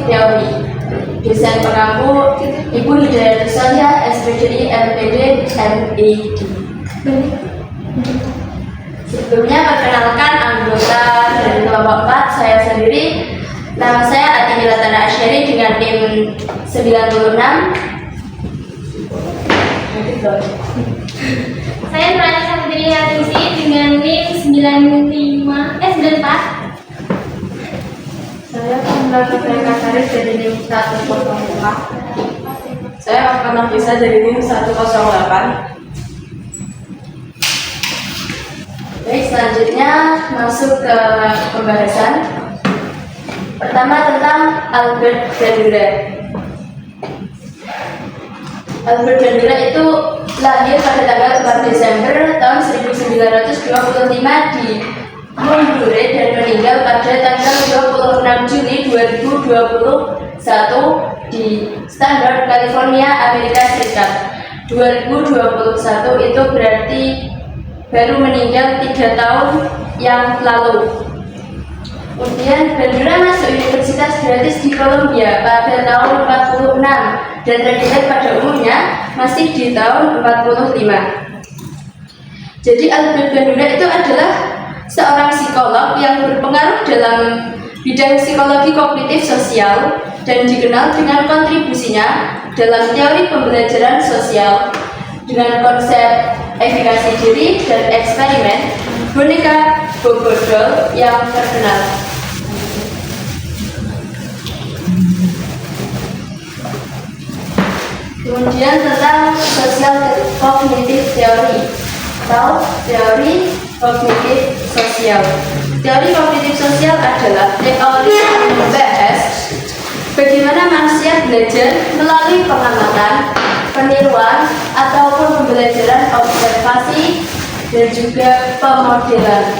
teori. Desain pengampu Ibu Hidayat Solia, SPDI, LPD, MID. Sebelumnya perkenalkan anggota dari kelompok 4, saya sendiri. Nama saya Atimila Tana Asyari dengan NIM 96. Saya Nurani Saputri Atinsi dengan NIM 94. Saya Kamila Fitri Kasari dari NIM 105. Saya Alfana Bisa dari NIM 108. Baik, selanjutnya masuk ke pembahasan. Pertama tentang Albert Bandura. Albert Bandura itu lahir pada tanggal 4 Desember tahun 1925 di Monroe dan meninggal pada tanggal 26 Juli 2021 di Standard, California, Amerika Serikat. 2021 itu berarti baru meninggal 3 tahun yang lalu. Kemudian Bandura masuk universitas gratis di Columbia pada tahun 46 dan terlihat pada umumnya masih di tahun 45. Jadi Albert Bandura itu adalah seorang psikolog yang berpengaruh dalam bidang psikologi kognitif sosial dan dikenal dengan kontribusinya dalam teori pembelajaran sosial dengan konsep efikasi diri dan eksperimen boneka Bobo doll yang terkenal. Kemudian tentang social cognitive theory atau teori kognitif sosial. Teori kognitif sosial adalah teori yang membahas bagaimana manusia belajar melalui pengamatan, peniruan, ataupun pembelajaran observasi dan juga pemodelan.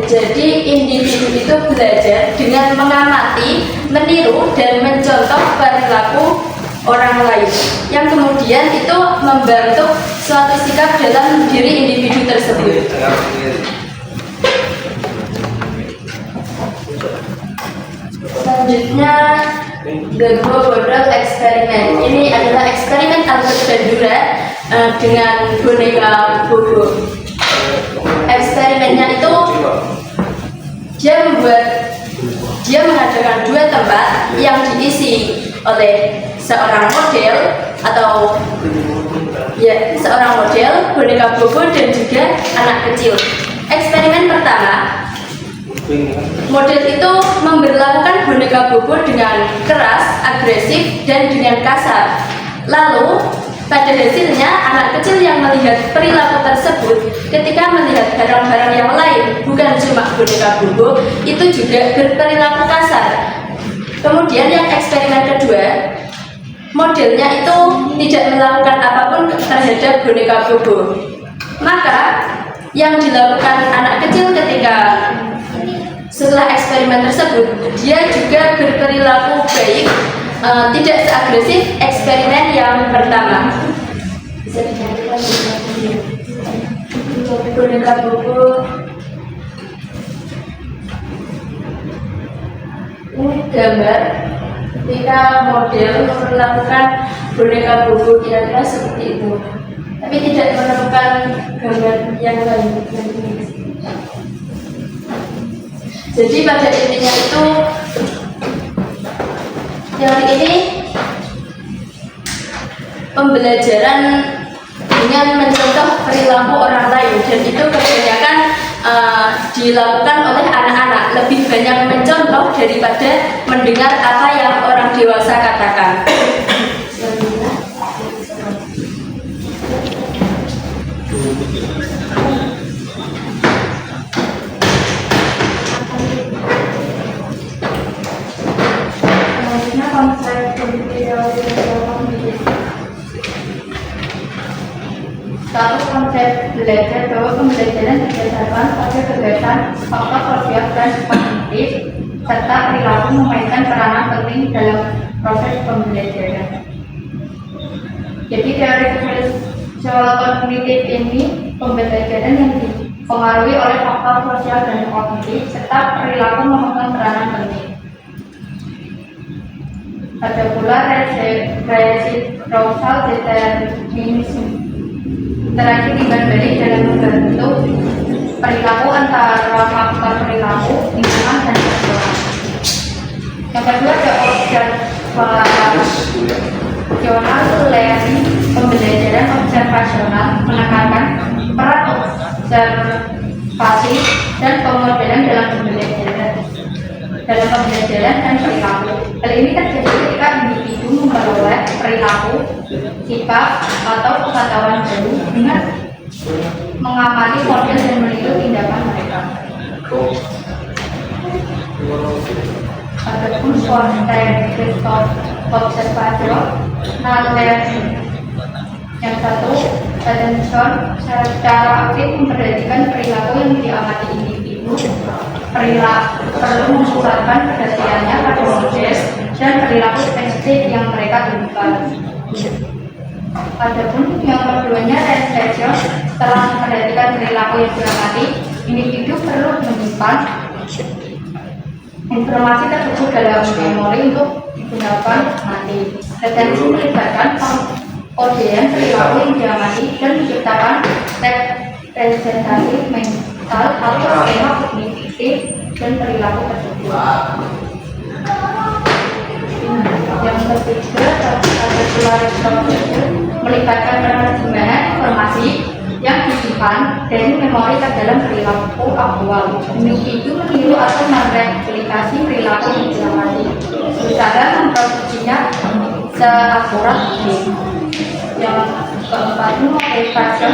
Jadi individu itu belajar dengan mengamati, meniru, dan mencontoh perilaku orang lain yang kemudian itu membentuk suatu sikap dalam diri individu tersebut. Selanjutnya The Bobo Doll Experiment. Ini adalah eksperimen Albert Bandura dengan boneka Bobo. Eksperimennya itu dia mengadakan 2 tempat yang diisi oleh seorang model atau seorang model boneka Bobo dan juga anak kecil. Eksperimen pertama, model itu memperlakukan boneka Bobo dengan keras, agresif, dan dengan kasar. Lalu pada hasilnya anak kecil yang melihat perilaku tersebut ketika melihat barang-barang yang lain, bukan cuma boneka Bobo, itu juga berperilaku kasar. Kemudian yang eksperimen kedua, modelnya itu tidak melakukan apapun terhadap boneka Bobo. Maka yang dilakukan anak kecil ketika setelah eksperimen tersebut, dia juga berperilaku baik, tidak seagresif eksperimen yang pertama. Bisa digantikan boneka Bobo. Ini gambar ketika model memperlakukan boneka Bobo kira-kira seperti itu, tapi tidak menemukan gambar yang lain. Jadi pada intinya itu teori ini pembelajaran dengan mencontoh perilaku orang lain, dan itu kebanyakan dilakukan oleh anak-anak, lebih banyak mencontoh daripada mendengar apa yang orang dewasa katakan. Satu, konsep belajar bahwa pembelajaran berdasarkan pada kegiatan faktor sosial dan kognitif serta perilaku memainkan peranan penting dalam proses pembelajaran. Jadi teori soal kognitif ini pembelajaran yang dipengaruhi oleh faktor sosial dan kognitif serta perilaku memegang peranan penting. Ada pula reciprocal determinism, interaksi timbal balik dalam membentuk perilaku antara faktor perilaku, lingkungan, dan pergaulan. Yang kedua ada observasional learning, pembelajaran observasional menekankan peran observasi dan pemodelan dalam pembelajaran dan perilaku. Hal ini terjadi ketika individu memperoleh perilaku, sikap, atau pengetahuan baru dengan mengamati model dan meniru tindakan mereka. Adapun konteks observasional learning. Yang satu, attention secara aktif memperhatikan perilaku yang diamati individu. Perlu memusatkan perhatiannya pada model dan perilaku spesifik yang mereka temukan. Adapun yang keduanya, reflection, setelah memperhatikan perilaku yang diamati, individu perlu menyimpan informasi tersebut dalam memori untuk digunakan nanti. Retensi melibatkan pengkodean perilaku yang diamati dan menciptakan representasi mental atau skema kognitif dan perilaku tersebut. Yang ketiga, melibatkan penerjemahan informasi yang disimpan dari memori ke dalam perilaku aktual. Individu meniru atau mereplikasi perilaku yang diamati, berusaha memproduksinya seakurat mungkin. Yang keempat, motivasi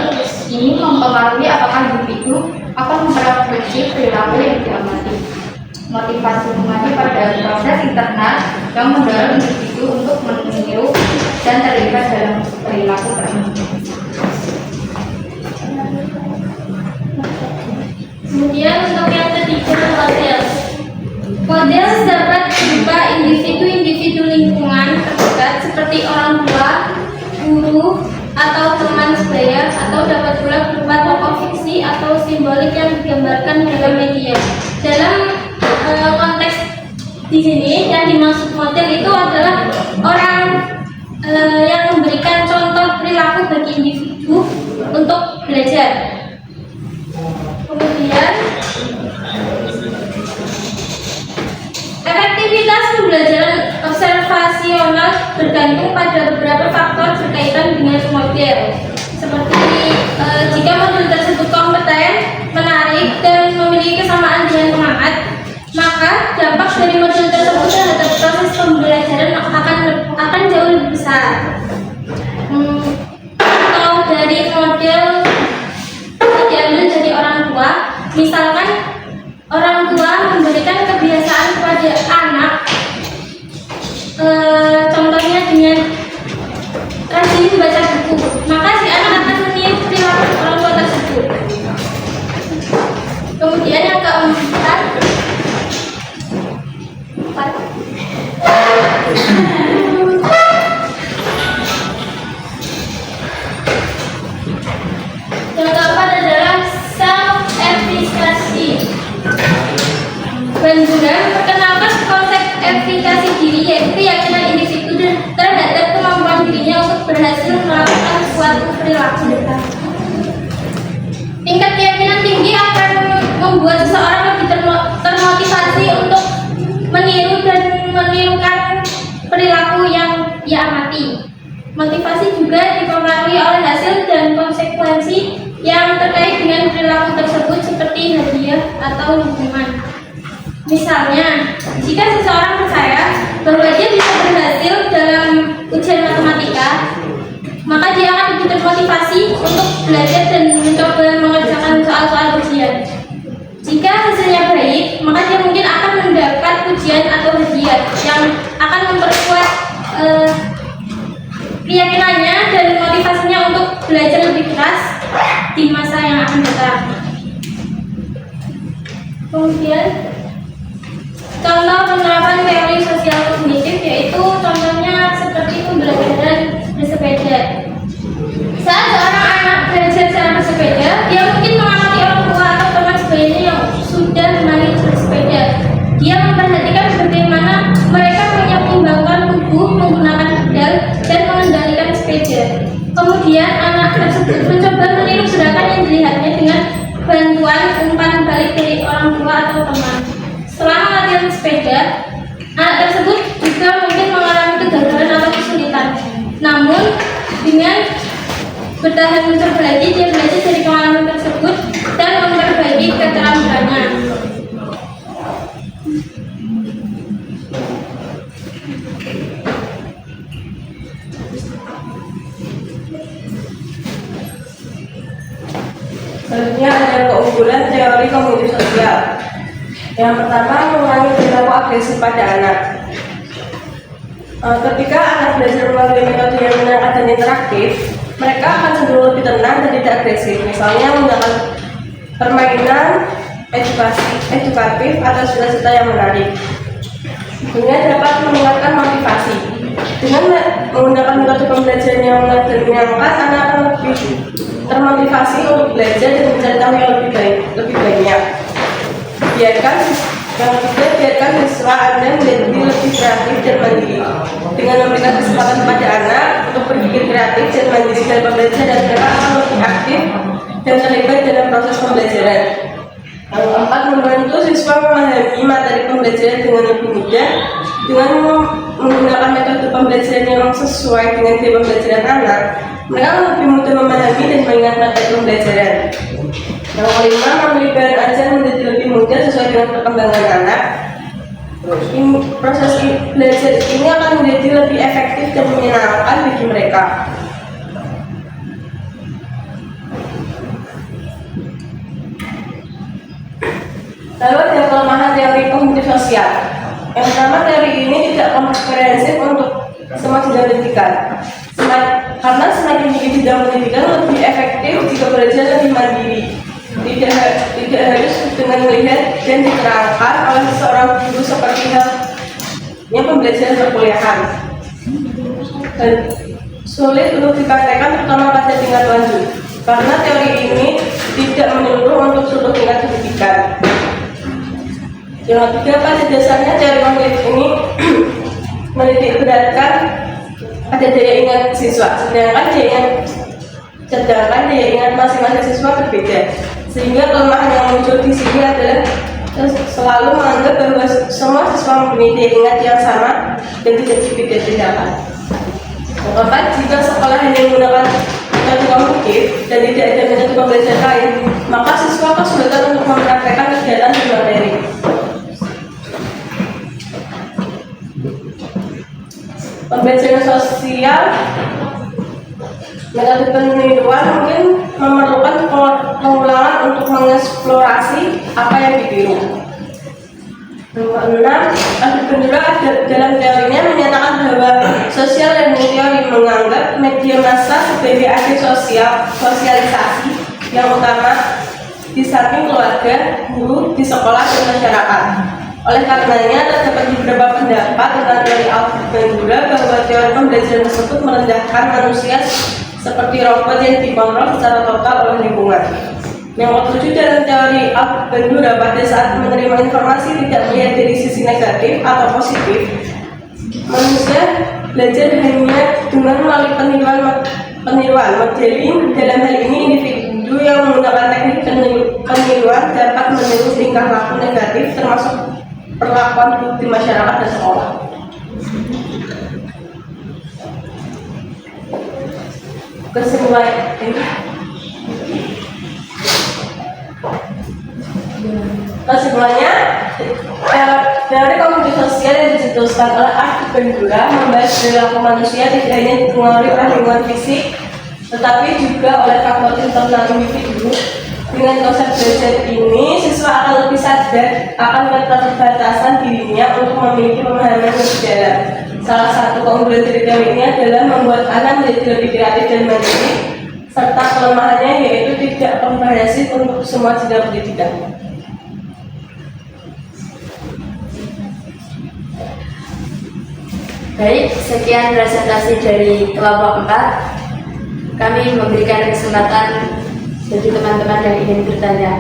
ini mempengaruhi apakah individu akan memproduksi perilaku yang diamati. Motivasi mengacu pada proses internal yang mendorong individu untuk meniru dan terlibat dalam perilaku tersebut. Kemudian untuk yang ketiga, model. Model dapat berupa individu-individu lingkungan terdekat seperti orang tua, guru, atau teman sebaya, atau dapat pula berupa tokoh fiksi atau simbolik yang digambarkan dalam media. Dalam konteks di sini yang dimaksud model itu adalah orang yang memberikan contoh perilaku bagi individu untuk belajar. Kemudian efektivitas pembelajaran observasional bergantung pada beberapa faktor berkaitan dengan model, seperti jika model tersebut kompeten, menarik, dan memiliki kesamaan dengan pengamat, maka dampak dari model tersebut terhadap proses pembelajaran akan jauh lebih besar. Atau dari model diambil dari orang tua, misalkan orang tua memberikan kebiasaan kepada anak, contohnya dengan rajin membaca buku, maka si anak akan meniru perilaku orang tua tersebut. Kemudian yang keempat, adalah self-efficacy. Benjura memperkenalkan konsep efikasi diri, yaitu keyakinan individu terhadap kemampuan dirinya untuk berhasil melakukan suatu perilaku. Tingkat keyakinan tinggi akan membuat seseorang lebih termotivasi untuk meniru dan menirukan perilaku yang ia amati. Motivasi juga dipengaruhi oleh hasil dan konsekuensi yang terkait dengan perilaku tersebut, seperti hadiah atau hukuman. Misalnya, jika seseorang percaya bahwa dia bisa berhasil dalam ujian matematika, maka dia akan lebih termotivasi untuk belajar dan mencoba mengerjakan soal-soal ujian. Jika hasilnya baik, maka dia mungkin akan mendapat ujian atau hadiah yang akan memperkuat keyakinannya dan motivasinya untuk belajar lebih keras di masa yang akan datang. Kemudian contoh penerapan teori sosial kognitif, yaitu contohnya seperti pembelajaran bersepeda. Saat seorang anak belajar cara bersepeda, dia mungkin mengamati orang tua atau teman sebayanya yang sudah gemar bersepeda. Dia memperhatikan bagaimana mereka menyeimbangkan tubuh Kemudian anak tersebut mencoba meniru gerakan yang dilihatnya dengan bantuan umpan balik dari orang tua atau teman. Selama latihan sepeda, anak tersebut juga mungkin mengalami kegagalan atau kesulitan. Namun dengan bertahan mencoba lagi, dia belajar dari pengalaman tersebut dan memperbaiki keterampilannya. Selanjutnya ada keunggulan teori kognisi sosial. Yang pertama, mengurangi perilaku agresif pada anak. Ketika anak belajar melalui metode yang menyenangkan dan interaktif, mereka akan cenderung lebih tenang dan tidak agresif. Misalnya menggunakan permainan edukatif atau cerita-cerita yang menarik. Kemudian dapat meningkatkan motivasi. Dengan menggunakan metode pembelajaran yang menarik dan menyenangkan, anak akan lebih termotivasi untuk belajar dan mencari tahu yang lebih banyak. Biarkan siswa Anda menjadi lebih kreatif dan mandiri. Dengan memberikan kesempatan kepada anak untuk berpikir kreatif dan mandiri dalam pembelajaran, mereka akan lebih aktif dan terlibat dalam proses pembelajaran. Yang keempat, membantu siswa memahami materi pembelajaran dengan lebih mudah. Dengan menggunakan metode pembelajaran yang sesuai dengan gaya pembelajaran anak, mereka lebih mudah memahami dan mengingat materi pembelajaran. Yang kelima, memberi bahan ajar menjadi lebih mudah sesuai dengan perkembangan anak. Proses belajar ini akan menjadi lebih efektif dan menyenangkan bagi mereka. Lalu ada kelemahan teori kognisi sosial. Yang pertama, teori ini tidak komprehensif untuk semua jenjang pendidikan. Karena semakin tinggi jenjang pendidikan, lebih efektif jika belajar lebih mandiri. Tidak harus dengan melihat dan diterangkan oleh seorang guru seperti halnya pembelajaran perkuliahan. Dan sulit untuk dipraktekkan terutama pada tingkat lanjut. Karena teori ini tidak menyeluruh untuk seluruh tingkat pendidikan. Yang ketiga, pada dasarnya teori kognisi ini menitik beratkan pada daya ingat siswa, sedangkan daya ingat masing-masing siswa berbeda. Sehingga kelemahan yang muncul di sini adalah selalu menganggap bahwa semua siswa mempunyai daya ingat yang sama dan tidak dibeda-bedakan. Yang keempat, jika sekolah hanya menggunakan metode kognitif dan tidak ada metode pembelajaran lain, maka siswa kesulitan untuk mempraktekkan kegiatan di materi. Pembelajaran sosial, metode peniruan mungkin memerlukan pengulangan untuk mengeksplorasi apa yang ditiru. Nomor 6, Alfred Bandura dalam teorinya menyatakan bahwa sosial learning theory menganggap media massa sebagai agen sosialisasi yang utama di samping keluarga, guru, di sekolah, dan masyarakat. Oleh karenanya, terdapat beberapa pendapat tentang teori Alfred Bandura bahwa teori pembelajaran tersebut merendahkan manusia seperti robot yang dikontrol secara total oleh lingkungan. Yang ketujuh, dalam teori Alfred Bandura, pada saat menerima informasi tidak melihat dari sisi negatif atau positif, manusia belajar hanya dengan melalui peniruan modeling. Dalam hal ini, individu yang menggunakan teknik peniruan dapat meniru tingkah laku negatif termasuk perlakuan di masyarakat dan sekolah. Kesimpulannya, teori kognisi sosial yang dicetuskan oleh Alfred Bandura membahas perilaku manusia tidak hanya dipengaruhi oleh lingkungan fisik, tetapi juga oleh faktor internal individu. Dengan konsep belajar ini, siswa akan lebih sadar akan keterbatasan dirinya untuk memiliki pemahaman yang dalam. Salah satu keunggulan dari teori ini adalah membuat anak menjadi lebih kreatif dan mandiri, serta kelemahannya yaitu tidak komprehensif untuk semua jenjang pendidikan. Baik, sekian presentasi dari kelompok 4. Kami memberikan kesempatan bagi teman-teman yang ingin bertanya.